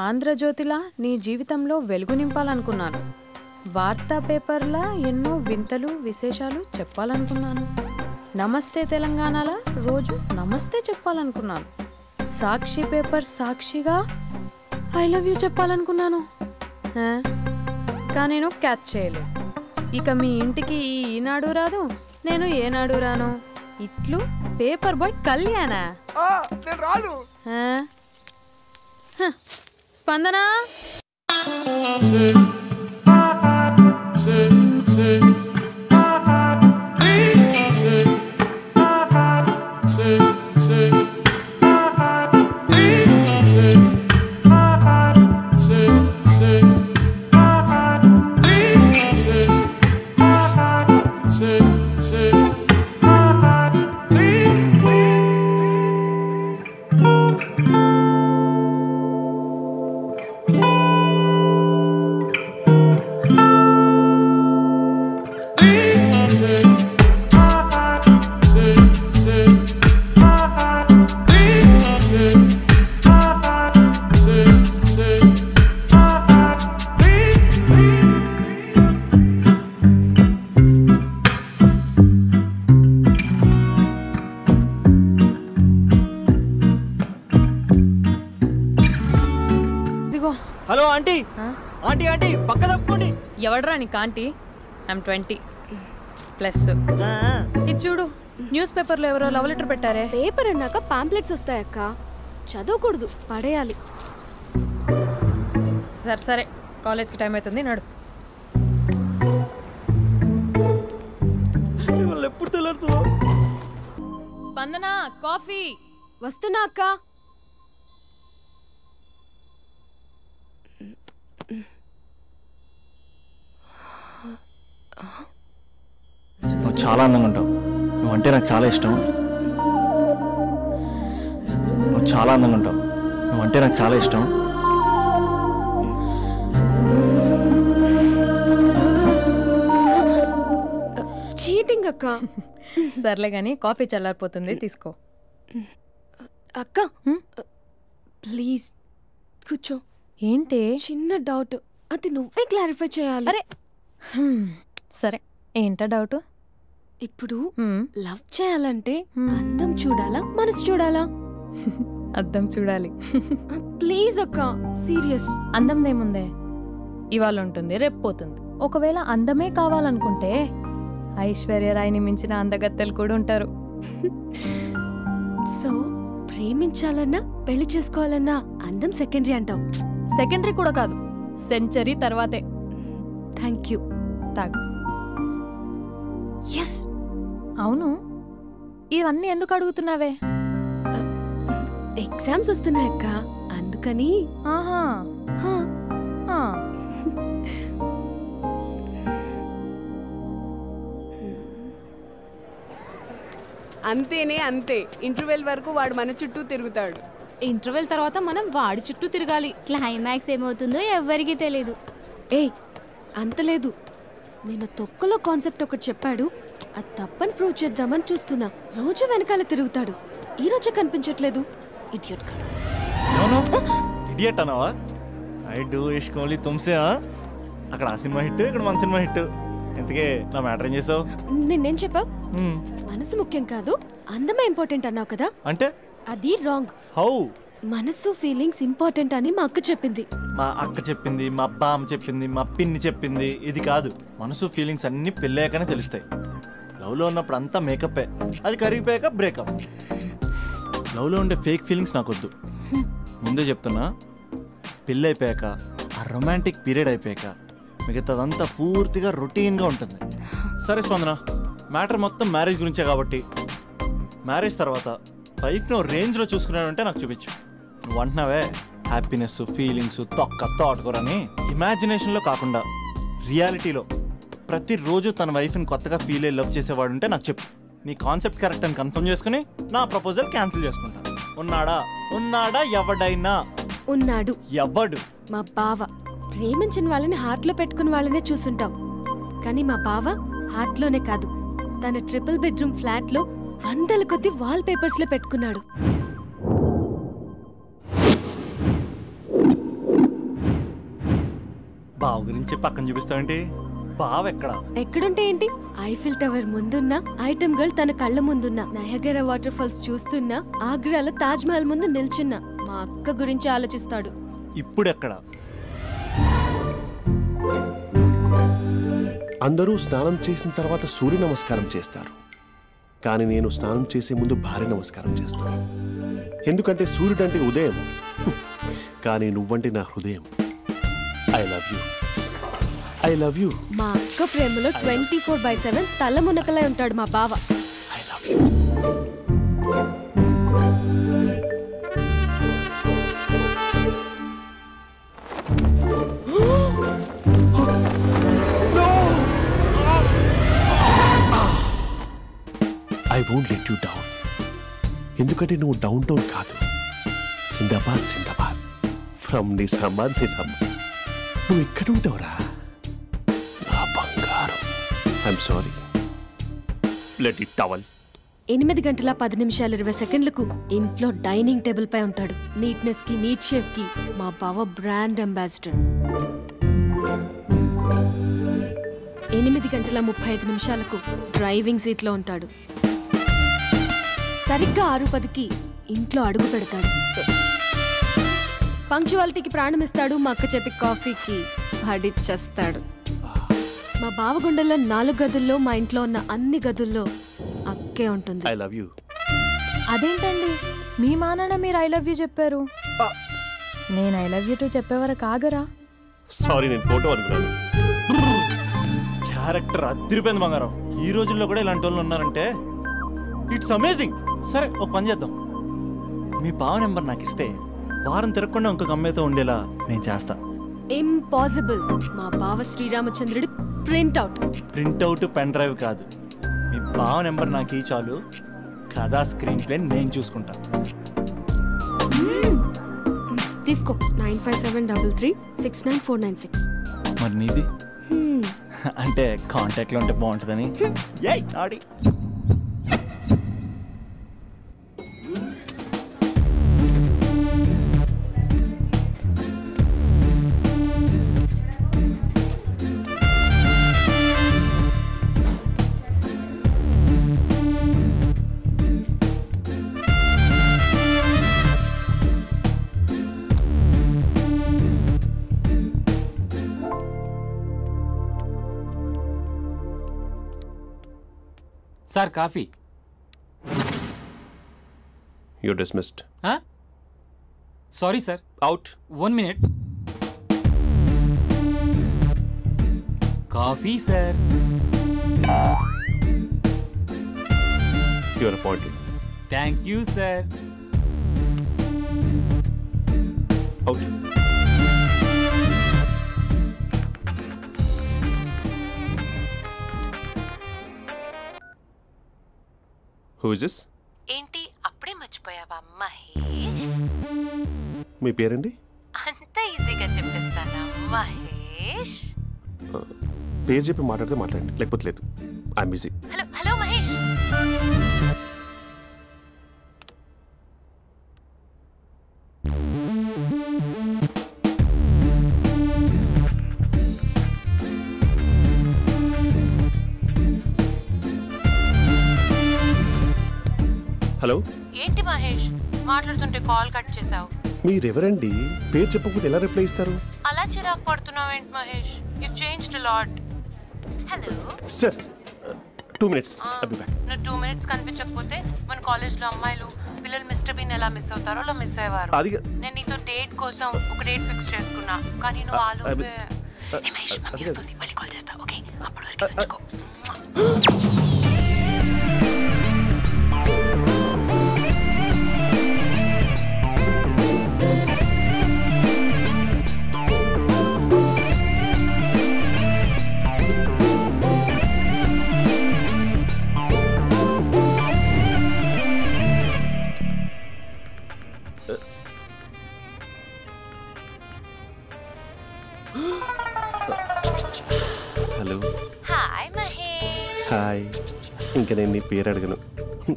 ఆంధ్రజ్యోతిలా నీ జీవితంలో వెలుగు నింపాలనుకున్నాను. వార్తా పేపర్లా ఎన్నో వింతలు విశేషాలు చెప్పాలనుకున్నాను. నమస్తే తెలంగాణలా రోజు నమస్తే చెప్పాలనుకున్నాను. సాక్షి పేపర్ సాక్షిగా ఐ లవ్ యూ చెప్పాలనుకున్నాను. కానీ నేను క్యాచ్ చేయలేదు. ఇక మీ ఇంటికి ఈనాడు రాదు, నేను ఏనాడు రాను. ఇట్లు పేపర్ బాయ్ కళ్యాణా? స్పందన హలో ఆంటీ ఆంటీ ఆంటీ పక్క తప్పుకోండి. ఎవడరా నీకు ఆంటీ? ఐమ్ 20+. ఇది చూడు, న్యూస్ పేపర్లో ఎవరో లవ్ లెటర్ పెట్టారే. పేపర్ అన్నాక పాంప్లెట్స్ వస్తాయక్క, చదవకూడదు, పడేయాలి. సరే సరే, కాలేజ్కి టైం అవుతుంది, నడు. ఎప్పుడు తెల్లారుతుందో. స్పందన కాఫీ వస్తున్నా అక్క. నువ్వు చాలా అందంగా ఉంటావు. నువ్వంటే నాకు చాలా ఇష్టం. నువ్వు చాలా అందంగా ఉంటావు. నువ్వంటే నాకు చాలా ఇష్టం. చీటింగ్ అక్క. సర్లే గానీ కాఫీ చల్లారిపోతుంది, తీసుకో. అక్క ప్లీజ్ కూర్చో. ఏంటి? చిన్న డౌట్, అది నువ్వే క్లారిఫై చేయాలి. అరే సరే, ఏంటా డౌట్? ఇప్పుడు లవ్ చేయాలంటే అందం చూడాలా, మనసు చూడాలా? అద్దం చూడాలి. ప్లీజ్ అక్క, సీరియస్. అందం ఇవాళ ఉంటుంది, రేపు పోతుంది. ఒకవేళ అందమే కావాలనుకుంటే ఐశ్వర్యరాయ్ని మించిన అందగత్తెలు కూడా ఉంటారు. సో ప్రేమించాలన్నా పెళ్లి చేసుకోవాలన్నా అందం సెకండరీ అంటావు? సెకండరీ కూడా కాదు, సెంచరీ తర్వాతే. Thank you. తాగు. ఎస్. అవును, ఇవన్నీ ఎందుకు అడుగుతున్నావే? ఎగ్జామ్స్ వస్తున్నాయక్క, అందుకని. ఆహా. అంతేనే అంతే. ఇంటర్వెల్ వరకు వాడు మన చుట్టూ తిరుగుతాడు. ఇంటర్వెల్ తర్వాత మనం వాడి చుట్టూ తిరగాలి. క్లైమాక్స్ ఏమవుతుందో ఎవ్వరికీ తెలీదు. ఏయ్ అంతలేదు, నేను తొక్కలో కాన్సెప్ట్ ఒకటి చెప్పాడు, అది తప్పని ప్రూవ్ చేద్దామని చూస్తున్నా. రోజు వెనకాల తిరుగుతాడు, ఈ రోజే కనిపించట్లేదు. ఇడియట్ కాడు. ఇడియట్ అన్నావా? ఐ డూ ఇష్క్ ఓన్లీ తుమ్సే. అక్కడ ఆ సినిమా హిట్, ఇక్కడ మన సినిమా హిట్. ఇంతకే నా మ్యాటర్ ఏం చేసావు? నిన్నేం చెప్పావు? మనసు ముఖ్యం కాదు, అందమే ఇంపార్టెంట్ అన్నావు కదా. అంటే అది రాంగ్. హౌ? మనసు ఫీలింగ్స్ ఇంపార్టెంట్ అని మా అక్క చెప్పింది. మా అక్క చెప్పింది, మా బామ్మ చెప్పింది, మా పిన్ని చెప్పింది. ఇది కాదు, మనసు ఫీలింగ్స్ అన్ని పెళ్ళాకనే తెలుస్తాయి. లవ్లో ఉన్నప్పుడు అంతా మేకప్పే, అది కరిగిపోయాక బ్రేకప్. లవ్లో ఉండే ఫేక్ ఫీలింగ్స్ నాకొద్దు. ముందే చెప్తున్నా, పెళ్ళి అయిపోయాక, ఆ రొమాంటిక్ పీరియడ్ అయిపోయాక మిగతాదంతా పూర్తిగా రొటీన్గా ఉంటుంది. సరే స్పందన, మ్యాటర్ మొత్తం మ్యారేజ్ గురించే కాబట్టి మ్యారేజ్ తర్వాత లైఫ్ను రేంజ్లో చూసుకున్నాడంటే నాకు చూపించు. నువ్వు అంటున్నావే హ్యాపీనెస్, ఫీలింగ్స్, తోటకూరని. ఇమాజినేషన్లో కాకుండా రియాలిటీలో ప్రతిరోజు తన వైఫ్ని కొత్తగా ఫీల్ అయ్యి లవ్ చేసేవాడు ఉంటే నాకు చెప్పు. నీ కాన్సెప్ట్ కరెక్ట్ అని కన్ఫర్మ్ చేసుకుని నా ప్రపోజల్ క్యాన్సిల్ చేసుకుంటాను. ఉన్నాడా ఎవడైనా? ఉన్నాడు. ఎవడు? మా బావ. ప్రేమించిన వాళ్ళని హార్ట్లో పెట్టుకున్న వాళ్ళనే చూసుంటాం, కానీ మా బావ హార్ట్లోనే కాదు, తన ట్రిపుల్ బెడ్రూమ్ ఫ్లాట్లో వందల కొద్ది వాల్ పేపర్స్ లో పెట్టుకున్నాడు. బావ గురించి పక్కన చూపిస్తావేంటి? బావ ఎక్కడుంటే ఏంటి? ఐఫిల్ టవర్ ముందున్న ఐటమ్ గర్ల్ తన కళ్ళ ముందున్న నయగరా వాటర్ ఫాల్స్ చూస్తున్నా ఆగ్రాలో తాజ్ మహల్ ముందు నిల్చున్నా మా అక్క గురించి ఆలోచిస్తాడు. ఇప్పుడెక్కడ? అందరూ స్నానం చేసిన తర్వాత సూర్య నమస్కారం చేస్తారు, కానీ నేను స్నానం చేసే ముందు భార్య నమస్కారం చేస్తాను. ఎందుకంటే సూర్యుడు అంటే ఉదయం, కానీ నువ్వంటే నా హృదయం. I love you, I love you. మా అక్క ప్రేమలో 24/7 తల మునకలై ఉంటాడు మా బావ. I love you. I won't let you down. ఎందుకంటే నువ్వు డౌన్ టౌన్ కాదు, జిందాబాద్ జిందాబాద్ ఫ్రమ్ నిజామాబాద్ నిజామాబాద్. నువ్వు ఇక్కడ ఉంటావురా నా బంగారం. I'm sorry, let it towel. 8 గంటల 10 నిమిషాలు 20 సెకండ్లకు ఇంట్లో డైనింగ్ టేబుల్ పై ఉంటాడు. నీట్నెస్ కి నీట్ షేఫ్ కి మా బావ బ్రాండ్ అంబాసిడర్. 8 గంటల 35 నిమిషాలకు డ్రైవింగ్ సీట్ లో ఉంటాడు. సరిగ్గా 6:10కి ఇంట్లో అడుగు పెడతాడు. పంక్చువాలిటీకి ప్రాణమిస్తాడు. మా అక్క చేతి కాఫీకి పడిచ్చేస్తాడు. మా బావ గుండెల్లో 4 గదుల్లో మా ఇంట్లో ఉన్న అన్ని గదుల్లో అక్కే ఉంటుంది. I love you. అదేంటండి మీ మానాన్న మీరు ఐ లవ్ యూ చెప్పారు, నేను ఐ లవ్ యూ టు చెప్పేవరకు ఆగరా? సారీ, నేను ఫోటో అనుకున్నాను. క్యారెక్టర్ అదిరిపోయింది బంగారం. ఈ రోజుల్లో కూడా ఇలాంటి వాళ్ళు ఉన్నారంటే ఇట్స్ అమేజింగ్. సరే, ఒక పని చేద్దాం. మీ బావ నెంబర్ నాకు ఇస్తే వారం తిరగకుండా ఇంకొక అమ్మాయితో ఉండేలా నేను చేస్తా. ఇంపాసిబుల్. మా బావ శ్రీరామచంద్రుడి ప్రింట్అవుట్. ప్రింట్అవుట్ పెన్ డ్రైవ్ కాదు, మీ బావ నెంబర్ నాకు ఈ చాలు. కథా స్క్రీన్ ప్లే నేను చూసుకుంటా. తీసుకో. 9573369496. మరి నీది? అంటే కాంటాక్ట్లో ఉంటే బాగుంటుందని. ఏయ్ ఆడి sir coffee. You're dismissed. Sorry sir. Out. 1 minute. Coffee sir. You are appointed. Thank you sir. Out. Who is this? ఏంటి అప్పుడే మర్చిపోయావా మహేష్? మీ పేరండి? అంత ఈజీగా చెప్పేస్తానా మహేష్? పేరు చెప్పి మాట్లాడితే మాట్లాడండి, లేకపోతే లేదు. I'm busy. Hello hello Mahesh. Hello. ఏంటి మహేష్ మాట్లాడుతుంటే కాల్ కట్ చేసావు? మీరెవరండి? పేరు చెప్పకపోతే ఎలా రిప్లై ఇస్తారు? అలా చిరాకు పడుతున్నావేంటి Mahesh? You changed a lot. Hello sir, 2 minutes. I'll be back. నువ్వు 2 minutes కనిపించకపోతే మన కాలేజ్లో అమ్మాయిలు పిల్లలు మిస్టర్ బీన్ ఎలా మిస్ అవుతారో అలా మిస్ అయ్యేవారు. నేను నీతో డేట్ కోసం ఒక డేట్ ఫిక్స్ చేసుకున్నా, కానీ నువ్వు ఆలోపే. మహేష్ మమ్మీ వస్తుంది, మళ్ళీ కాల్ చేస్తా. ఓకే, అప్పటి వరకు తెచ్చుకో. హలో. హాయ్ మహేష్. హాయ్. ఇంకా నేను నీ పేరు అడగను,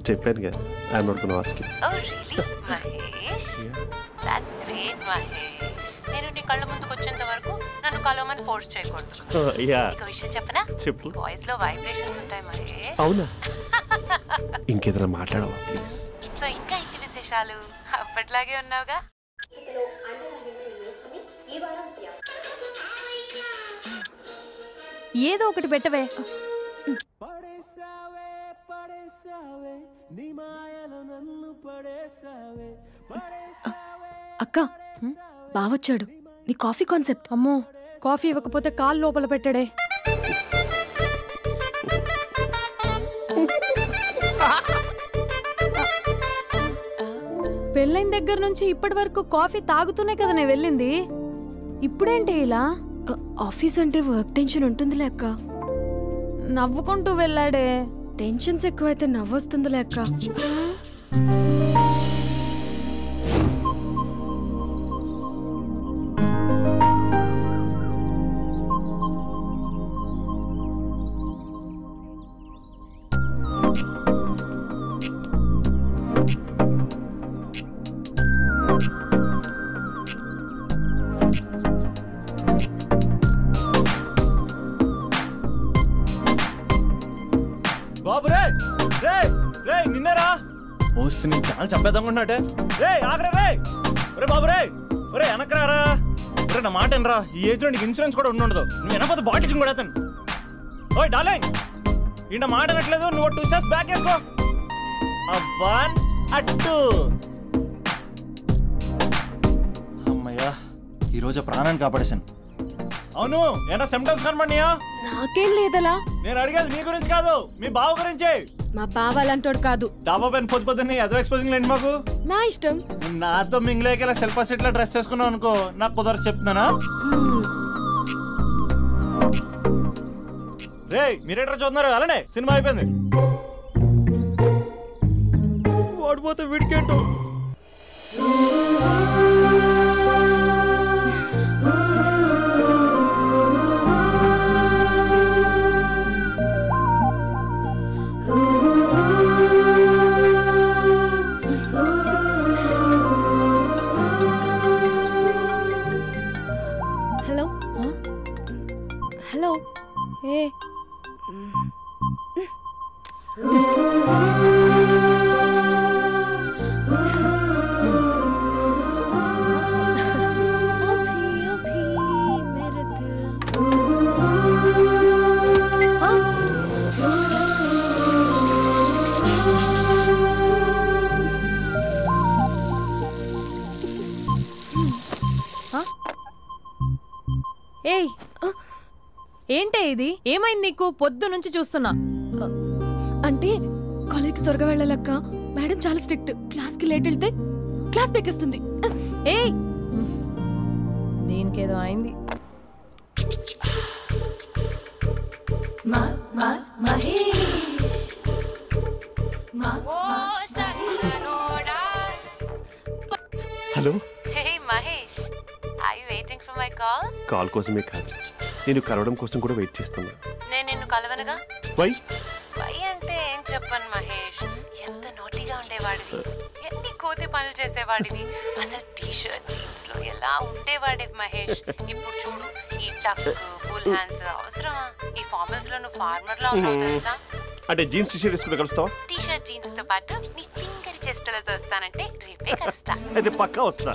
చెప్పానుగా. I'm not gonna ask you. Oh really Mahesh? That's great Mahesh. నేను నీ కళ్ళ ముందుకు వచ్చేంత వరకు నన్ను కలవమని ఫోర్స్ చేయకూడదు. ఒక విషయం చెప్పనా? చెప్పు. వాయిస్ లో వైబ్రేషన్స్ ఉంటాయి మహేష్. అవునా? ఇంకేదైనా మాట్లాడవా ప్లీజ్? సో ఇంకా ఇంటి విశేషాలు అప్పట్లాగే ఉన్నావుగా? ఏదో ఒకటి పెట్టవే. అక్క బావొచ్చాడు. నీ కాఫీ కాన్సెప్ట్. అమ్మో, కాఫీ ఇవ్వకపోతే కాలు లోపల పెట్టాడే. పెళ్ళైన దగ్గర నుంచి ఇప్పటి వరకు కాఫీ తాగుతూనే కదా నేను వెళ్ళింది. ఇప్పుడేంటి ఇలా? ఆఫీస్ అంటే వర్క్ టెన్షన్ ఉంటుందిలే అక్క. నవ్వుకుంటూ వెళ్ళాడే. టెన్షన్స్ ఎక్కువైతే నవ్వొస్తుందిలే అక్క. బాబు రే రే రే నిన్నరా ఓసి నేను చాలా చంపేద్దామనుకుంటున్నాటే. రే ఆగరా రే. రే బాబు రే. రే వెనకరారా. రే నా మాట ఎనరా. ఈ ఏజ్ లో నీకు ఇన్సూరెన్స్ కూడా ఉండదు. నువ్వు వెనకపోతే బాటిల్ కూడా అతను. ఓయ్ డార్లింగ్, ఈయన మాట అనట్లేదు. నువ్వు 2 స్టెప్స్ బ్యాక్ వేసుకో. 1 2. అమ్మయ్యా, ఈరోజు ప్రాణాన్ని కాపాడేశాను. అవును, ఏనా సిమ్టమ్స్ కనబడినాయా? నాకేం లేదలా. నేను అడిగేది నీ గురించి కాదు, మీ బావ గురించి. మా బావ అలాంటోడు కాదు. డాబా పైన పొద్దున్నే ఏదో ఎక్స్పోజింగ్ లేండి మాకు. నా ఇష్టం. నాతో మింగిలేక ఇలా సెల్ఫ్ అసెట్ లా డ్రెస్ చేసుకున్నావు అనుకో, నాకు కుదరదు చెప్తున్నానా? రే మీరేట్రా చూస్తున్నారు? అలానే సినిమా అయిపోయింది. వాడిపోతే వీడికేంటో. Hello hello. ఏ ఏయ్, ఏంటే ఇది? ఏమైంది నీకు? పొద్దు నుంచి చూస్తున్నా. అంటే కాలేజ్కి త్వరగా వెళ్ళాలక్క. మేడం చాలా స్ట్రిక్ట్. క్లాస్కి లేట్ వెళ్తే క్లాస్ పెక్కిస్తుంది. ఏయ్, దీనికేదో అయింది. Hello. Hey Mahesh, are you waiting for my call? Call కోసమే కాదు, నేను కలవడం కోసం కూడా వెయిట్ చేస్తున్నా. నేను నిన్ను కలవనుగా. వై అంటే ఏం చెప్పను మహేష్, ఎంత నోటీగా ఉండేవాడివి, ఎన్ని కోతి పనులు చేసేవాడివి, అసలు టీ షర్ట్ జీన్స్ లో ఎలా ఉండేవాడివి మహేష్. ఇప్పుడు చూడు, ఈ టక్ ఫుల్ హ్యాండ్స్ అవసరమా? ఈ ఫార్మల్స్ లో నువ్వు ఫార్మర్ లా ఉన్నావు తెలుసా? అంటే జీన్స్ టీ షర్ట్ వేసుకుంటే కలుస్తావా? టీ షర్ట్ జీన్స్ తో పాటు నీ ఫింగర్ చెస్టలతో వస్తానంటే రేపే కలుస్తా. అయితే పక్కా వస్తా.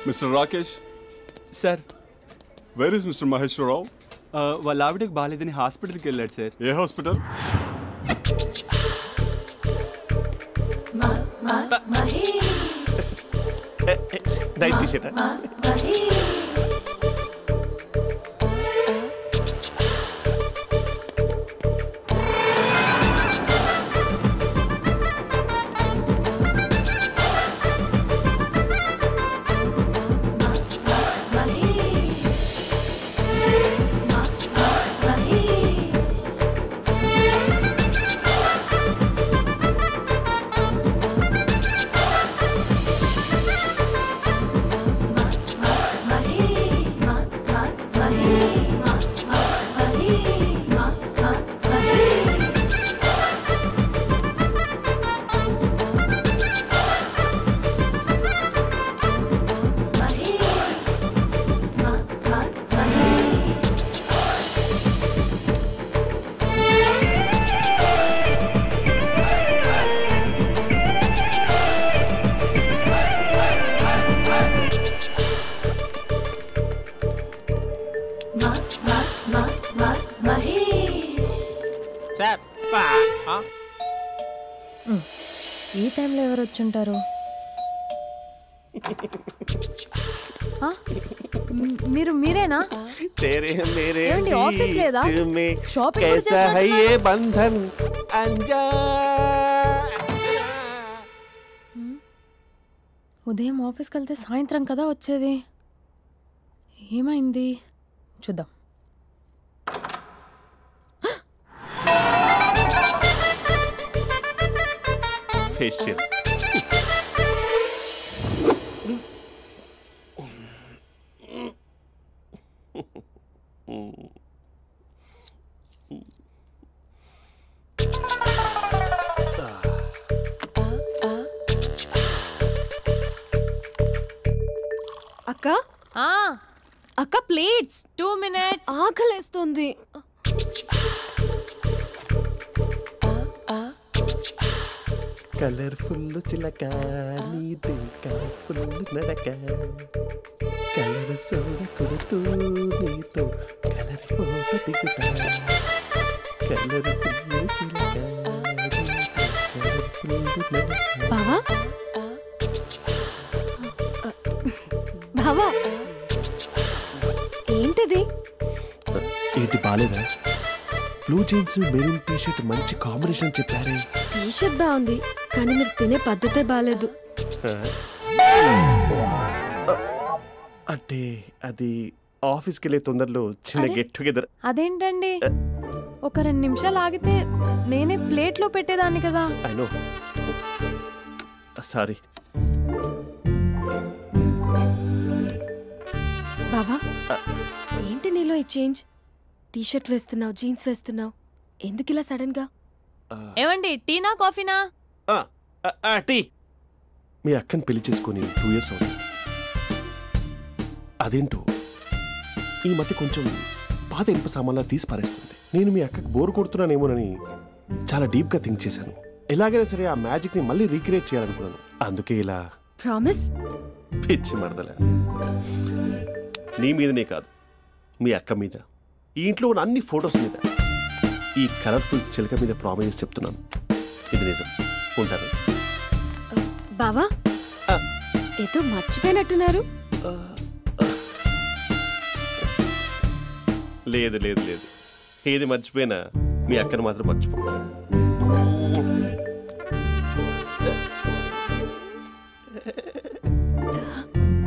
Mister Rakesh sir. Where is mister Maheshwararao? వాళ్ళ ఆవిడకి బాగాలేదని హాస్పిటల్కి వెళ్ళాడు సార్. ఏ హాస్పిటల్? Night T shirt. టైంలో ఎవరు వచ్చుంటారు? మీరేనా? ఏమండి, ఆఫీస్ లేదా? షాపింగ్ కూడా చేసినట్టున్నారు. ఉదయం ఆఫీస్కి వెళ్తే సాయంత్రం కదా వచ్చేది. ఏమైంది చూద్దాం. ఫేషియల్ అక్క ఆ అక్క ప్లేట్స్. 2 minutes. ఆకలేస్తుంది. కలర్ఫుల్ చిలక నీదే కలర్ఫుల్ నడక కలర్ సోడ కొడుతూ నీతో కలర్ ఫోటో దిగుతా కలర్ఫుల్ చిలక బావా బావా ఏంటిది? ఏంటి బాలేదా? బ్లూ జీన్స్ మెరూన్ టీషర్ట్ మంచి కాంబినేషన్ చెప్పారే. టీషర్ట్ బాగుంది కానీ మీరు తినే పద్ధతే బాలేదు. అంటే అది ఆఫీస్కి వెళ్ళే తొందరలో చిన్న గెట్ టుగెదర్. అదేంటండి, ఒక 2 నిమిషాలు ఆగితే నేనే ప్లేట్లో పెట్టేదాన్ని కదా. I know, sorry. బావా ఏంటి నీలో ఈ చేంజ్? టీషర్ట్ వేస్తున్నావు, జీన్స్ వేస్తున్నావు, ఎందుకు ఇలా సడన్ గా? ఏమండి, టీనా కాఫీనా? టీ. మీ అక్కని పెళ్లి చేసుకొని 2 years అవుతుంది. అదేంటో ఈ మధ్య కొంచెం పాత ఇనుప సామాన్లా తీసి పారేస్తుంది. నేను మీ అక్కకి బోర్ కొడుతున్నానేమోనని చాలా డీప్గా థింక్ చేశాను. ఎలాగైనా సరే ఆ మ్యాజిక్ని మళ్ళీ రీక్రియేట్ చేయాలనుకున్నాను. అందుకే ఇలా. ప్రామిస్? పిచ్చి మరదల, నీ మీదనే కాదు, మీ అక్క మీద, ఈ ఇంట్లో ఉన్న అన్ని ఫొటోస్ మీద, ఈ కలర్ఫుల్ చిలక మీద ప్రామిస్ చెప్తున్నాను. ఇది నిజం. ఉంటాను. బావా ఏదో మర్చిపోయినట్టున్నారు. లేదు లేదు లేదు, ఏది మర్చిపోయినా మీ అక్కను మాత్రం మర్చిపో.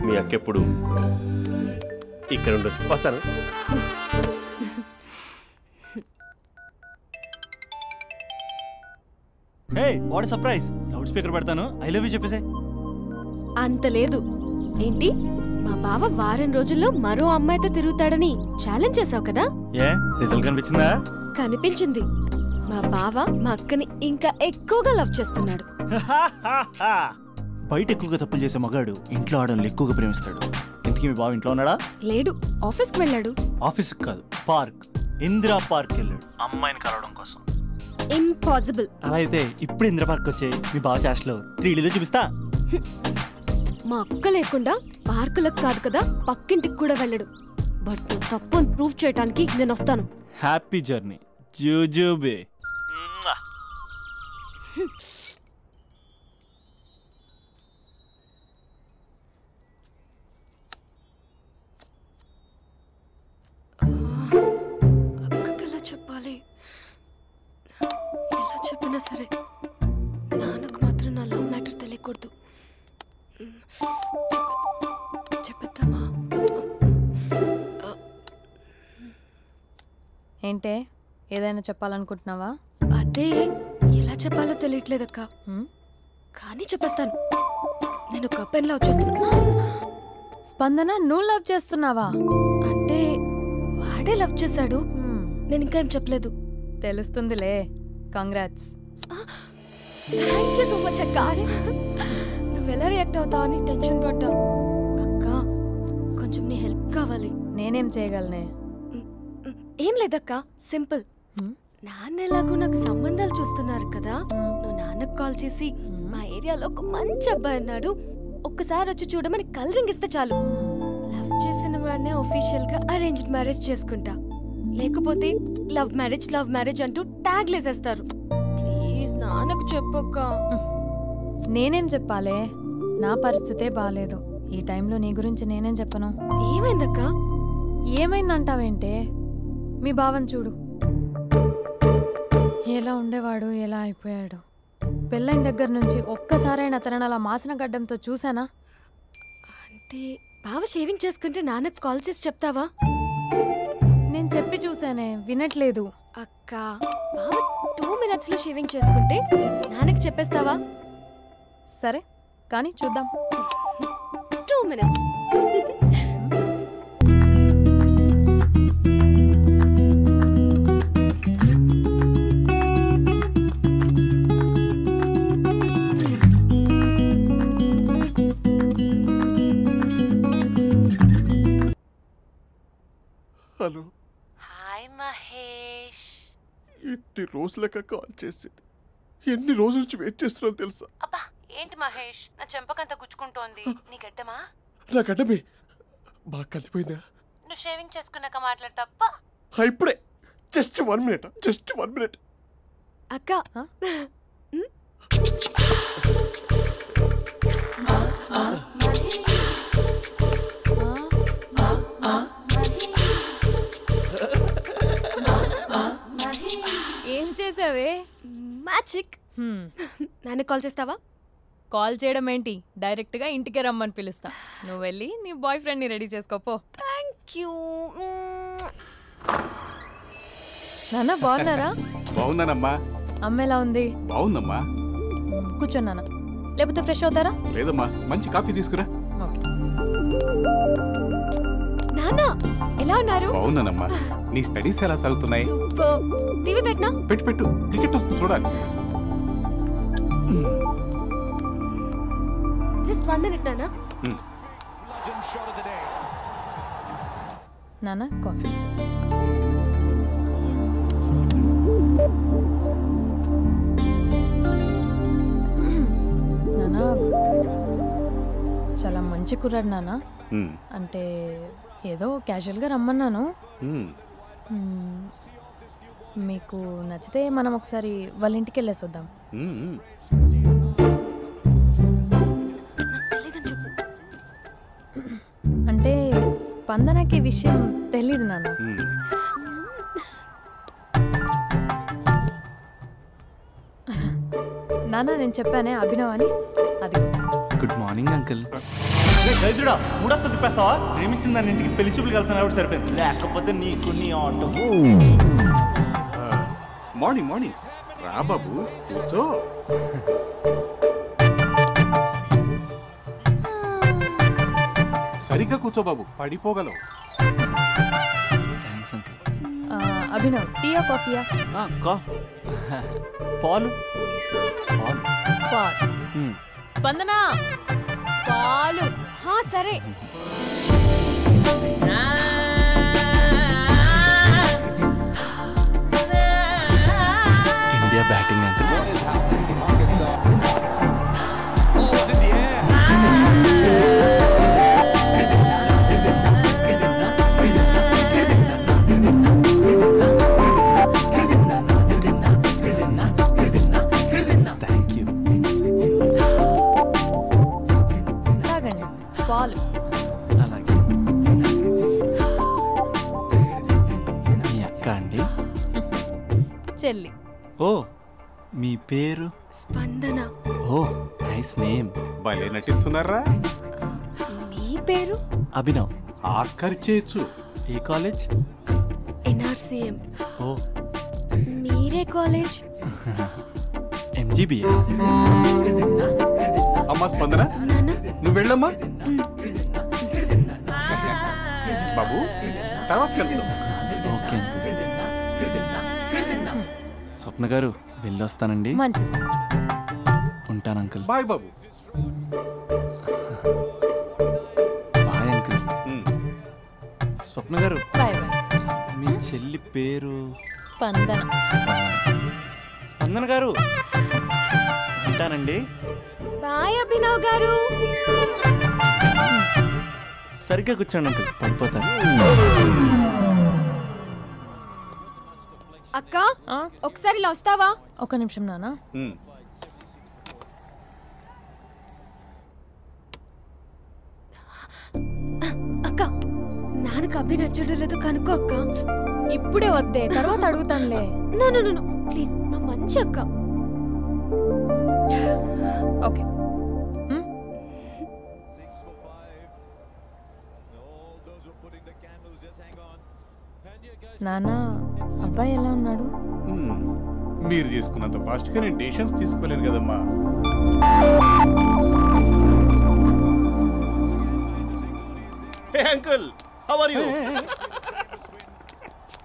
మీ అక్క ఎప్పుడు ఇక్కడ ఉండదు. వస్తాను. హే, వాట్ సర్ప్రైజ్! లౌడ్ స్పీకర్ పెడతాను, ఐ లవ్ యూ చెప్పేసే. అంత లేదు. ఏంటి, మా బావ వారం రోజుల్లో మరో అమ్మాయితో తిరుగుతాడని ఛాలెంజ్ చేసావు కదా? ఏ రిజల్ట్ కనిపించిందా? కనిపించింది. మా బావ మా అక్కని ఇంకా ఎక్కువగా లవ్ చేస్తున్నాడు. బయట ఎక్కువగా తప్పులు చేసే మగాడు ఇంట్లో ఆడవాళ్ళు ఎక్కువగా ప్రేమిస్తాడు. ఇంతకీ మీ బావ ఇంట్లో ఉన్నాడా? లేడు, ఆఫీస్కి వెళ్ళాడు. ఆఫీస్కి కాదు, పార్క్, ఇందిరా పార్క్ వెళ్ళాడు అమ్మాయిని కలవడం కోసం. ఇంపాసిబుల్. అలా అయితే ఇప్పుడు ఇందిరా పార్క్ వచ్చే మీ బావ చాష్లో 3Dలో చూపిస్తా. మా అక్క లేకుండా పార్కులకు కాదు కదా, పక్కింటికి కూడా వెళ్ళడు. బట్ తప్పు ప్రూవ్ చేయడానికి నేను వస్తాను. హ్యాపీ జర్నీ జూజూబే. అక్కకి ఎలా చెప్పాలి? ఎలా చెప్పినా సరే నాన్నకు మాత్రం నా లవ్ మ్యాటర్ తెలియకూడదు. చెప్పేద్దామా? ఏంటే, ఏదైనా చెప్పాలనుకుంటున్నావా? అదే ఎలా చెప్పాలో తెలియట్లేదక్క. కానీ చెప్పేస్తాను. నేను ఒక అబ్బాయిలా వచ్చేస్తున్నా. స్పందన, నువ్వు లవ్ చేస్తున్నావా? అంటే వాడే లవ్ చేశాడు. నేను ఇంకా ఏం చెప్పలేదు. తెలుస్తుందిలే. Congrats. Thank you so much అక్క. నువ్వు ఎలా రియాక్ట్ అవుతావు అని టెన్షన్ పడ్డా. అక్క, కొంచెం నీ హెల్ప్ కావాలి. నేనేం చేయగలనే? ఏం లేదక్క, సింపుల్. నాన్న ఎలాగో నాకు సంబంధాలు చూస్తున్నారు కదా, నువ్వు నాన్నకు కాల్ చేసి మా ఏరియాలో ఒక మంచి అబ్బాయి అన్నాడు, ఒక్కసారి వచ్చి చూడమని కలరింగ్ ఇస్తే చాలు. లవ్ చేసిన వాడినే ఒఫీషియల్ గా అరేంజ్డ్ మ్యారేజ్ చేసుకుంటా. లేకపోతే లవ్ మ్యారేజ్ అంటూ ట్యాగ్ లేసేస్తారు. ప్లీజ్ నాన్నకు చెప్పక్క. నేనేం చెప్పాలే, నా పరిస్థితే బాగాలేదు. ఈ టైంలో నీ గురించి నేనేం చెప్పను. ఏమైందక్క? ఏమైందంటావేంటే, మీ భావం చూడు, ఎలా ఉండేవాడు ఎలా అయిపోయాడు. పెళ్ళైన దగ్గర నుంచి ఒక్కసారైనా తనని అలా మాసిన గడ్డంతో చూసానా? అంటే బావ షేవింగ్ చేసుకుంటే నాన్నకు కాల్ చేసి చెప్తావా? నేను చెప్పి చూసానే, వినట్లేదు. అక్క, బావ 2 minutes లో షేవింగ్ చేసుకుంటే నాన్నకి చెప్పేస్తావా? సరే కానీ చూద్దాం. 2 minutes. హలో. హాయ్ మహేష్. ఎన్ని రోజులక కాల్ చేసేది, ఎన్ని రోజుల నుంచి వెయిట్ చేస్తున్నాను తెలుసా? అబ్బా ఏంటి మహేష్, నా చెంపకంత గుచ్చుకుంటోంది. నీ గడ్డమా? నా గడ్డమే బాగా కలిపోయిందా? నువ్వు షేవింగ్ చేసుకున్నాక మాట్లాడు తప్ప. ఇప్పుడే జస్ట్ 1 minute. అక్క, ఏం చేసావే? మ్యాజిక్. నాన్నకి కాల్ చేస్తావా? కాల్ చేయడం ఏంటి, డైరెక్ట్గా ఇంటికే రమ్మని పిలుస్తా. నువ్వు వెళ్ళి నీ బాయ్ ఫ్రెండ్ని రెడీ చేసుకోపో. Thank you. నాన్న బాగున్నారా? బాగున్నానమ్మా. అమ్మ ఎలా ఉంది? బాగుందమ్మా. కూర్చోను నాన్న, లేకపోతే ఫ్రెష్ అవుతారా? లేదమ్మా, మంచి కాఫీ తీసుకురా. నాన్న ఎలా ఉన్నారు? బాగున్నానమ్మా. నీ స్టడీస్ ఎలా సాగుతున్నాయి? సూపర్. టీవీ పెట్టనా? పెట్టు, టికెట్ వస్తుంది చూడాలి. జస్ట్ 1 minute నాన్న. నాన్న కాఫీ. నాన్న చాలా మంచి కుర్రాడు నాన్న. అంటే ఏదో క్యాజువల్గా రమ్మన్నాను. మీకు నచ్చితే మనం ఒకసారి వాళ్ళ ఇంటికి వెళ్ళేసి వద్దాం. అంటే స్పందనకి విషయం తెలీదు నాన్న. నాన్న నేను చెప్పానే అభినవ్ అని, అది. Good morning uncle. గైజుడా మూడొస్తా తిప్పేస్తావా? ప్రేమించిన దాని ఇంటికి పెళ్లి చూపులకు వెళ్తాను కాబట్టి సరిపోయింది, లేకపోతే నీకు నీ ఆటో. మార్నింగ్ రా బాబు, కూర్చో. సరిగ్గా కూర్చో బాబు, పడిపోగలవు. Thanks uncle. అభినవ్ టీయా కాఫీయా? పాలు. స్పందన పాలు. సరే. India batting uncle. పాలు. అలాగే. మీ అక్క అండి? చెల్లి. ఓ, మీ పేరు? స్పందన. ఓ, నైస్ నేమ్. భలే నటిస్తున్నారా? మీ పేరు? అభినవ్. ఆస్కర్ చేయొచ్చు. ఏ కాలేజ్? NRCM. ఓ, మీరే కాలేజ్? MGBA. అమ్మా స్పందన, నువ్వు వెళ్ళమ్మా. బాబు తర్వాత వెళ్తాం. Okay uncle. స్వప్న గారు వెళ్ళొస్తానండి. మంచిది. ఉంటాను అంకుల్. బాయ్ బాబు. Bye uncle. స్వప్న గారు, బాయ్. మీ చెల్లి పేరు? స్పందన. స్పందన గారు ఉంటానండి. బాయ్ అభినవ్ గారు. సరిగ్గా కూర్చోండి అంకుల్, పడిపోతారు. అక్క ఒకసారి ఇలా వస్తావా? ఒక నిమిషం నాన్న. నాన్నకు అభి నచ్చడం లేదో కనుక్కో అక్క. ఇప్పుడే వద్దే, తర్వాత అడుగుతానులే. నో నో నో ప్లీజ్, నా మంచి అక్క. ఓకే. నాన్న, అబ్బాయి ఎలా ఉన్నాడు? మీరు తీసుకున్నంత ఫాస్ట్గా నేను డెసిషన్స్ తీసుకోలేదు కదమ్మా. Hey uncle, how are you?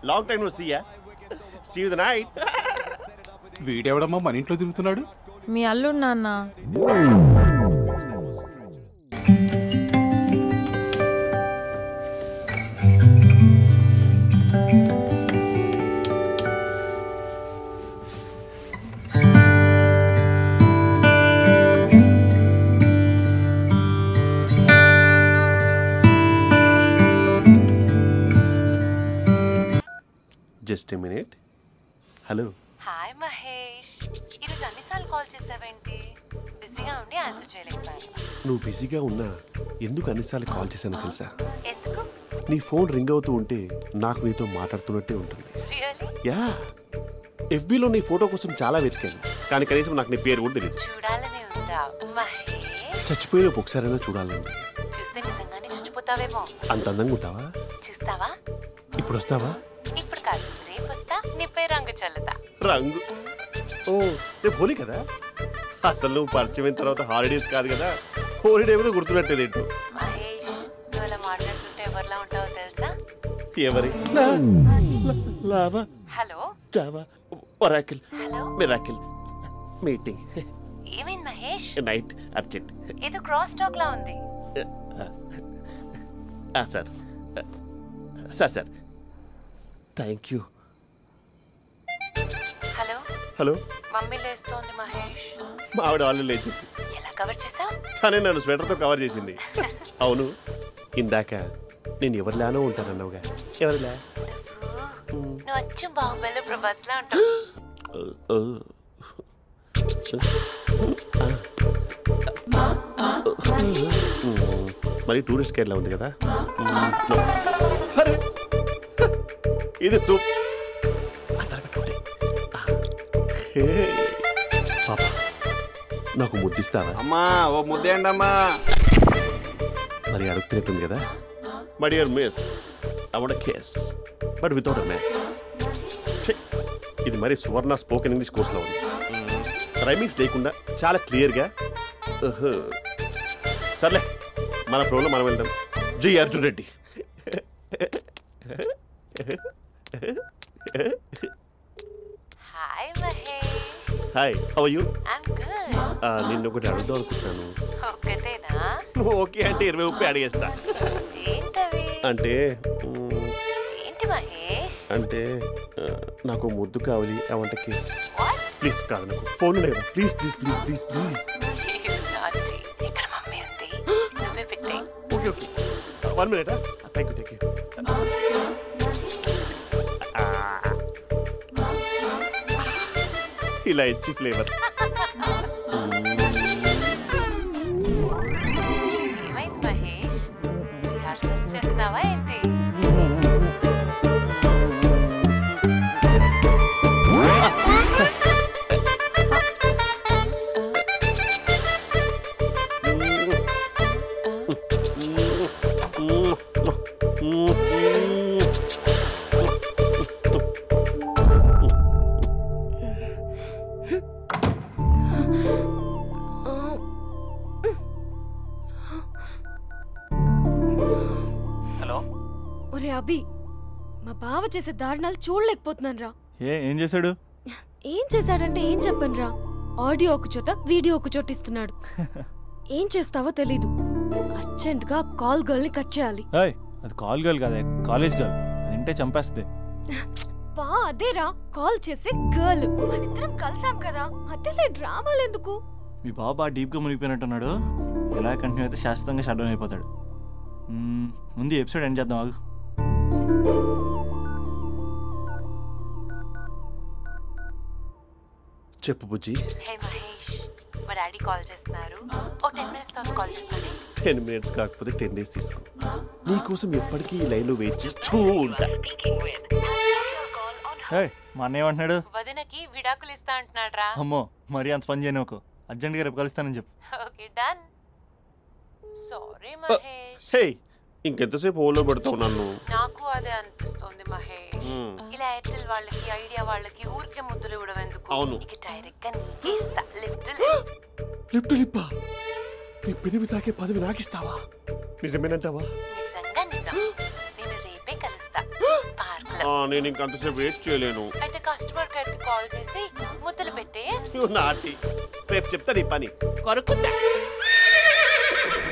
Long time no see ya. See you the night. వీడెవడమ్మా మన ఇంట్లో తిరుగుతున్నాడు? మీ అల్లుడు నాన్న. Just a minute. Hello. Hi Mahesh, ఈరోజు అన్నిసార్లు కాల్ చేసావేంటి? బిజీగా ఉండి ఆన్సర్ చేయలేకపోయాను. నువ్వు బిజీగా ఉన్నా ఎందుకు అన్నిసార్లు కాల్ చేశానో తెలుసా? ఎందుకు? నీ ఫోన్ రింగ్ అవుతూ ఉంటే నాకు నీతో మాట్లాడుతున్నట్టే ఉంటుంది. రియల్లీ? యా, ఎఫ్బీలో నీ ఫోటో కోసం చాలా వెతికాను, కానీ కనీసం నాకు నీ పేరు కూడా తెలియదు. చూడాలని ఉందా మహేష్? చచ్చిపోయిన ఒకసారైనా చూడాలండి. చూస్తే నిజంగానే చచ్చిపోతావేమో. అంత అందంగా ఉంటావా? చూస్తావా? ఇప్పుడు వస్తావా? ఇప్పుడు కాదు, రేపు వస్తా, నీపై రంగు చల్లుతా. రంగు? ఓ, రేపు హోలీ కదా. అసలు నువ్వు పరిచయం తర్వాత హాలిడేస్ కాదు కదా, హోలిడే కూడా గుర్తున్నట్టేది ఏంటో. మహేష్, నువ్వు అలా మాట్లాడుతుంటే ఎవరిలా ఉంటావో తెలుసా? ఎవరి? Lava, hello, Java, Oracle, hello, miracle, meeting. ఏమైంది మహేష్? Night urgent. ఏదో క్రాస్ టాక్ లా ఉంది. Sir sir sir thank you. Hello hello, mummy లేస్తోంది మహేష్. మా ఆవిడ వాళ్ళు లేచి ఎలా కవర్ చేసావు? తనే నన్ను స్వెటర్తో కవర్ చేసింది. అవును, ఇందాక నేను ఎవరిలానో ఉంటానన్నావుగా, ఎవరిలా? నువ్వు అచ్చం బాహుబలి ప్రభాస్ లా ఉంటావు. మరి టూరిస్ట్ గైడ్లా ఉంది కదా. ఇది సూప్. పాప, నాకు ముద్దిస్తావా? అమ్మా ఓ ముద్దేయండి అమ్మా. మరి అడుగుతున్నట్టుంది కదా. My dear miss, I want a kiss but without a mess. ఇది మరి సువర్ణ స్పోకెన్ ఇంగ్లీష్ కోర్సులో ఉంది. రైమింగ్స్ లేకుండా చాలా క్లియర్గా. సర్లే, మన ప్రోలో మనం వెళ్దాం. జై Arjun Reddy. Hi Mahesh. Hi, how are you? I'm good. నిన్ను ఒకటి అడుగుదాం అనుకుంటున్నాను. ఒకటేనా? నువ్వు ఓకే అంటే 20 అడిగేస్తా. ఏంటవి? అంటే ఏంటి మహేష్? అంటే నాకు ముద్దు కావాలి. I want a kiss. Please కాదు, నాకు ఫోన్ లేదా. Please please please please please. ఇక్కడ మమ్మీ ఉంది, నువ్వే పెట్టే. Okay okay, 1 minute. Thank you thank you. ఇలా ఇచ్చి ఫ్లేవర్. ఏమైంది మహేష్? రిహార్సల్స్ చేస్తున్నావా ఏంటి? ఒరే అభి, మా బావ చేసే దారుణాలు చూడలేకపోతున్నాను రా. ఏం చేశాడు? ఏం చేశాడంటే ఏం చెప్పను రా. ఆడియో ఒక చోట, వీడియో ఒక చోట ఇస్తున్నాడు. ఏం చేస్తావో తెలీదు. అర్జెంట్ గా కాల్ గర్ల్ ని కట్ చేయాలి. అది కాల్ గర్ల్ కాదే, కాలేజ్ గర్ల్. అదంటే చంపేస్తే. బా అదేరా, కాల్ చేసే గర్ల్. మనిద్దరం కలిసాం కదా, మధ్యలో డ్రామాలు ఎందుకు? మీ బాబు బాగా డీప్గా మునిగిపోయినట్టున్నాడు. ఎలా కంటిన్యూ అయితే శాశ్వతంగా షట్ డౌన్ అయిపోతాడు. ముందు ఎపిసోడ్ ఎండ్ చేద్దాం, ఆగు. చెప్పు బుజ్జి. హే మహేష్, మా డాడీ కాల్ చేస్తున్నారు. ఓ 10 minutes తర్వాత కాల్ చేస్తాను. 10 minutes కాకపోతే 10 days తీసుకో. నీకోసం ఎప్పటికీ ఈ లైన్లో వెయిట్ చేస్తూ ఉంటా. మా అన్న ఏమంటున్నాడు? వదినకి విడాకులు ఇస్తా అంటున్నాడు రా. అమ్మో మరీ అంత పని చేయను. ఒక అర్జెంట్గా రేపు కలుస్తానని చెప్పు. Okay done. సారీ మహేష్. హే ఇంకెంతసేపు హోల్లో పెడతావు నన్ను? నాకు అదే అనిపిస్తోంది మహేష్. ఇలా ఎయిర్టెల్ వాళ్ళకి ఐడియా వాళ్ళకి ఊరికే ముద్దులు ఇవ్వడం ఎందుకు? అవును. ఇక డైరెక్ట్ గా నీకే ఇస్తా. లిప్టు లిప్పా నీ పెదవి తాకే పదవి నాకిస్తావా? నిజమేనంటావా? నిజంగా నిజం. నేను రేపే కలుస్తా పార్క్ లో. నేను ఇంకంతసేపు వేస్ట్ చేయలేను. అయితే కస్టమర్ కేర్ కి కాల్ చేసి ముద్దులు పెట్టే. నాటి రేపు చెప్తా నీ పని. కొరుకుందా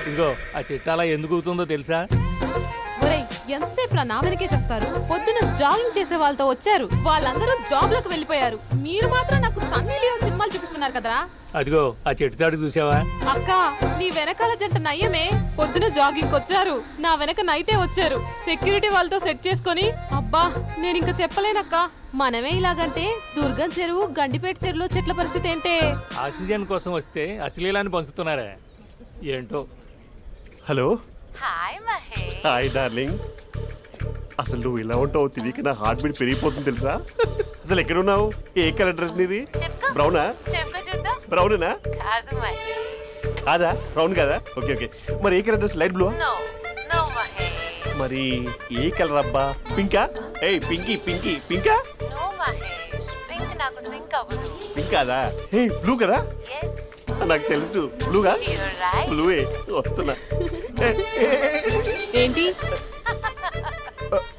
ఇదిగో ఆ చెట్టు అలా ఎందుకు అవుతుందో తెలుసా? ఒరేయ్ ఎంతసేపు నా వెనకే చేస్తారు? పొద్దున జాగింగ్ చేసే వాళ్ళతో వచ్చారు, వాళ్ళందరూ జాబ్లకు వెళ్ళిపోయారు. మీరు మాత్రం నాకు సన్నీ లియోన్ సినిమాలు చూపిస్తున్నారు కదరా. అదిగో ఆ చెట్టు చాటు చూసావా? అక్క నీ వెనకాల జంట నయ్యమే. పొద్దున జాగింగ్ వచ్చారు, నా వెనక నైటే వచ్చారు. సెక్యూరిటీ వాళ్ళతో సెట్ చేసుకొని అబ్బా నేను ఇంకా చెప్పలేనక్క. మనమే ఇలాగంటే దుర్గం చెరువు గండిపేట చెరువులో చెట్ల పరిస్థితి ఏంటే? ఆక్సిజన్ కోసం వస్తే అశ్లీలాన్ని పంచుతున్నారా ఏంటో. Hello. Hi Mahesh. Hi darling. అసలు నువ్వు ఇలా ఉంటావు తెలియక నా హార్ట్ బీట్ పెరిగిపోతుంది తెలుసా? అసలు ఎక్కడున్నావు? ఏ కలర్ డ్రెస్ నీది? బ్రౌనా? బ్రౌనేనా? కాదు మహేష్. కాదా? బ్రౌన్ కదా? Okay okay. మరి ఏ colour dress? Light blue? No no Mahesh. మరి ఏ కలర్ అబ్బా? పింకా? ఏయ్ పింకీ పింకీ పింకా? నో మహేష్, పింక్ నాకు సింక్ అవ్వదు. పింక్ కాదా? ఏయ్ బ్లూ కదా? yes నాకు తెలుసు. బ్లూగా? you're right. బ్లూయే వస్తున్నా. ఏంటి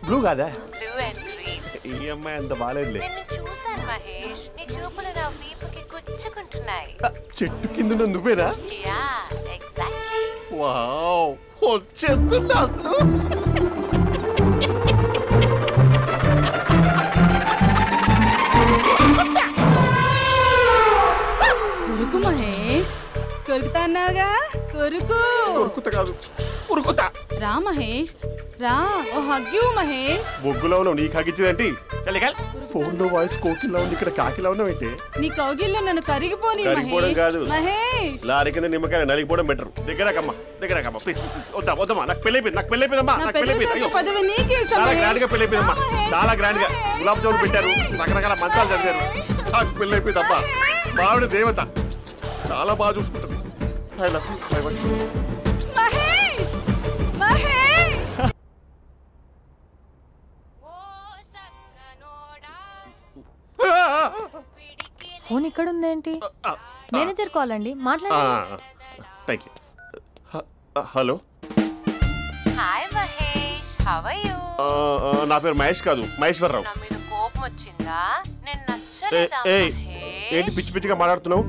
బ్లూ కాదా? Blue and green. ఈ అమ్మాయి అంత బాలేదులే. నేను చూసాను మహేష్, నీ చూపులు నా వీపుకి గుచ్చుకుంటున్నాయి. చెట్టు కింద నువ్వేనా? Yeah exactly. వావ్ వచ్చేస్తున్నా అసలు. కొరుకు మహేష్, కొరుకుతా అన్నావుగా, కొరుకు. కొరుకుతా కాదు ఉరుకుతా. రా మహేష్ రా, ఓ హగ్గు మహేష్. బొగ్గులో ఉన్నావు, నీకు హగ్గించేదేంటి? ఫోన్ లో వాయిస్ కోకిలా ఉంది, ఇక్కడ కాకిలా ఉన్నావు ఏంటి? నీ కౌగిల్లో నన్ను కరిగిపోని కరిగిపోవడం కాదు మహేష్. లారీ కింద నిమ్మకాయ నలిగిపోవడం బెటర్. దగ్గరకమ్మా దగ్గరకమ్మా ప్లీజ్. వద్దా వద్దమ్మా, నాకు పెళ్ళైపోయింది, నాకు పెళ్ళైపోయిందమ్మా, నాకు పెళ్ళైపోయింది. పదవి నీకే ఇస్తా చాలా మహేష్. గ్రాండ్ గా పెళ్ళైపోయిందమ్మా, చాలా గ్రాండ్ గా. గులాబ్ జామున్ పెట్టారు, రకరకాల మంచాలు చదివారు. నాకు పెళ్ళైపోయిందమ్మా. మావిడ దేవత, చాలా బాగా చూసుకుంటుంది. I love you. I want you. Mahesh Mahesh. Phone ఇక్కడ ఉందేంటి? మేనేజర్ కాల్ అండి, మాట్లాడండి. Thank you. Hello. Hi Mahesh, how are you? నా పేరు మహేష్ కాదు, మహేశ్వరరావు. నా మీద కోపం వచ్చిందా? నేను నచ్చలేదా మహేష్? ఏంటి పిచ్చి పిచ్చిగా మాట్లాడుతున్నావు?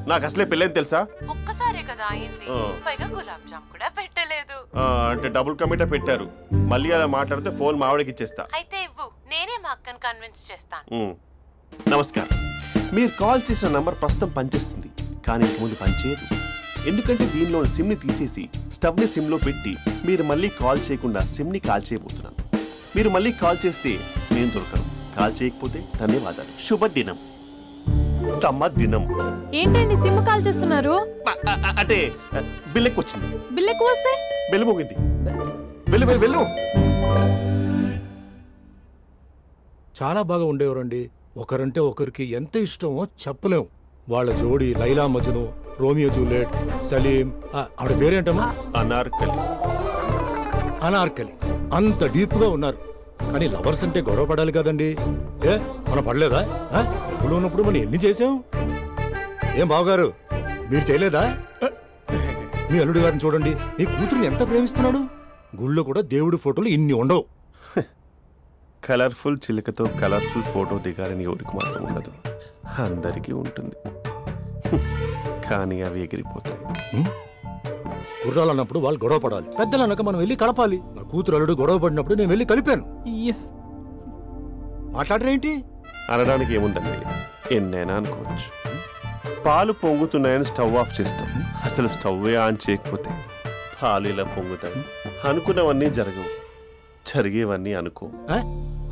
నాకు అసలే పెళ్ళని తెలుసా? ఒక్కసారి కదా అయింది, పైగా గులాబ్ జామ్ కూడా పెట్టలేదు. అంటే డబుల్ కమిటా పెట్టారు. మళ్ళీ అలా మాట్లాడితే ఫోన్ మావిడకి ఇచ్చేస్తా. అయితే ఇవ్వు, నేనే మా అక్కని కన్విన్స్ చేస్తాను. నమస్కారం. మీరు కాల్ చేసిన నంబర్ ప్రస్తుతం పనిచేస్తుంది, కానీ ఇంక ముందు పనిచేయదు. ఎందుకంటే దీనిలో సిమ్ని తీసేసి స్టవ్ని సిమ్లో పెట్టి మీరు మళ్ళీ కాల్ చేయకుండా సిమ్ని కాల్ చేయబోతున్నాను. మీరు మళ్ళీ కాల్ చేస్తే నేను దొరకను, కాల్ చేయకపోతే ధన్యవాదాలు. శుభదినం. తమ దినం. ఏంటండి సిమ్ కాల్ చేస్తున్నారు? అంటే బిల్ ఎక్కువ వచ్చింది. బిల్ ఎక్కువ వస్తే? బెల్లు మోగింది. వెళ్ళు వెళ్ళు వెళ్ళు. చాలా బాగా ఉండేవారండి. ఒకరంటే ఒకరికి ఎంత ఇష్టమో చెప్పలేం. వాళ్ళ జోడి లైలా మజ్ను, రోమియో జూలియట్, సలీం, ఆవిడ పేరేంటమ్మా? అనార్కలి. అనార్కలి. అంత డీప్ గా ఉన్నారు. కానీ లవర్స్ అంటే గొడవ పడాలి కదండి. మనం పడలేదా? ఎప్పుడు ఉన్నప్పుడు మనం ఎన్ని చేసాం? ఏం బావగారు, మీరు చేయలేదా? మీ అల్లుడి గారిని చూడండి, మీ కూతురుని ఎంత ప్రేమిస్తున్నాడు. గుళ్ళో కూడా దేవుడి ఫోటోలు ఇన్ని ఉండవు. కలర్ఫుల్ చిలుకతో కలర్ఫుల్ ఫోటో దిగాలని ఎవరికి మాత్రం ఉండదు, అందరికీ ఉంటుంది. కానీ అవి ఎగిరిపోతాయి. గుర్రాలు అన్నప్పుడు వాళ్ళు గొడవ పడాలి, పెద్దలు అన్నాక మనం వెళ్ళి కలపాలి. నా కూతురు అల్లుడు గొడవ పడినప్పుడు నేను వెళ్ళి కలిపాను. మాట్లాడరేంటి? అనడానికి ఏముందండి, ఎన్నైనా అనుకోవచ్చు. పాలు పొంగుతున్నాయని స్టవ్ ఆఫ్ చేస్తాం, అసలు స్టవ్ ఆన్ చేయకపోతే పాలు ఇలా పొంగుతాయి. అనుకున్నవన్నీ జరగవు, జరిగేవన్నీ అనుకో.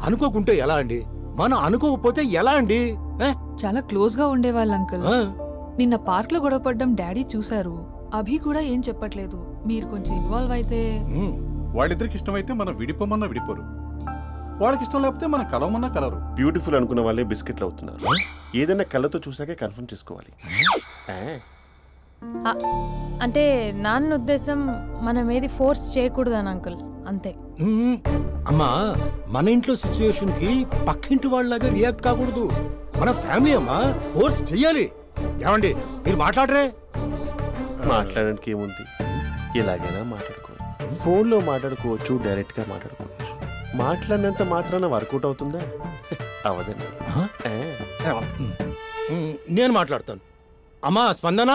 అనుకోకుంటే ఎలా అండి? మనం అనుకోకపోతే ఎలా అండి? చాలా క్లోజ్ గా ఉండేవాళ్ళు అంకుల్. నిన్న పార్క్ లో గొడవపడ్డం డాడీ చూశారు. అభి కూడా ఏం చెప్పట్లేదు. మీరు కొంచెం ఇన్వాల్వ్ అయితే. వాళ్ళిద్దరికి ఇష్టమైతే మనం విడిపోమన్నా విడిపోరు, వాళ్ళకి ఇష్టం లేకపోతే మనం కలవమన్నా కలరు. బ్యూటిఫుల్ అనుకున్న వాళ్ళే బిస్కెట్లు అవుతున్నారు. ఏదైనా కళ్ళతో చూసాకే కన్ఫర్మ్ చేసుకోవాలి. అంటే నాన్న ఉద్దేశం మనం ఏది ఫోర్స్ చేయకూడదని అంకుల్, అంతే. అమ్మా, మన ఇంట్లో సిచ్యుయేషన్ కి పక్కింటి వాళ్ళలాగా రియాక్ట్ కాకూడదు. మన ఫ్యామిలీ అమ్మా, ఫోర్స్ చెయ్యాలి. ఏమండి మీరు మాట్లాడరే? మాట్లాడడానికి ఏముంది, ఎలాగైనా మాట్లాడుకోవచ్చు. ఫోన్లో మాట్లాడుకోవచ్చు, డైరెక్ట్ గా మాట్లాడుకోవచ్చు. మాట్లాడినంత మాత్రాన వర్కౌట్ అవుతుందా? అవదండి. నేను మాట్లాడతాను. అమ్మా స్పందన,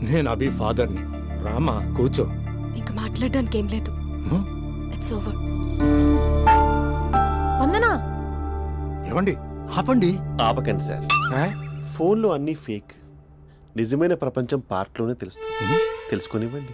నేను అభి ఫాదర్ని. రామా కూర్చో. ఇంకా మాట్లాడడానికి ఏం లేదు. It's over. స్పందన, ఏమండి ఆపండి. ఆపకండి సార్. ఫోన్లో అన్నీ ఫేక్. నిజమైన ప్రపంచం పార్ట్లోనే తెలుస్తుంది. తెలుసుకొనివ్వండి.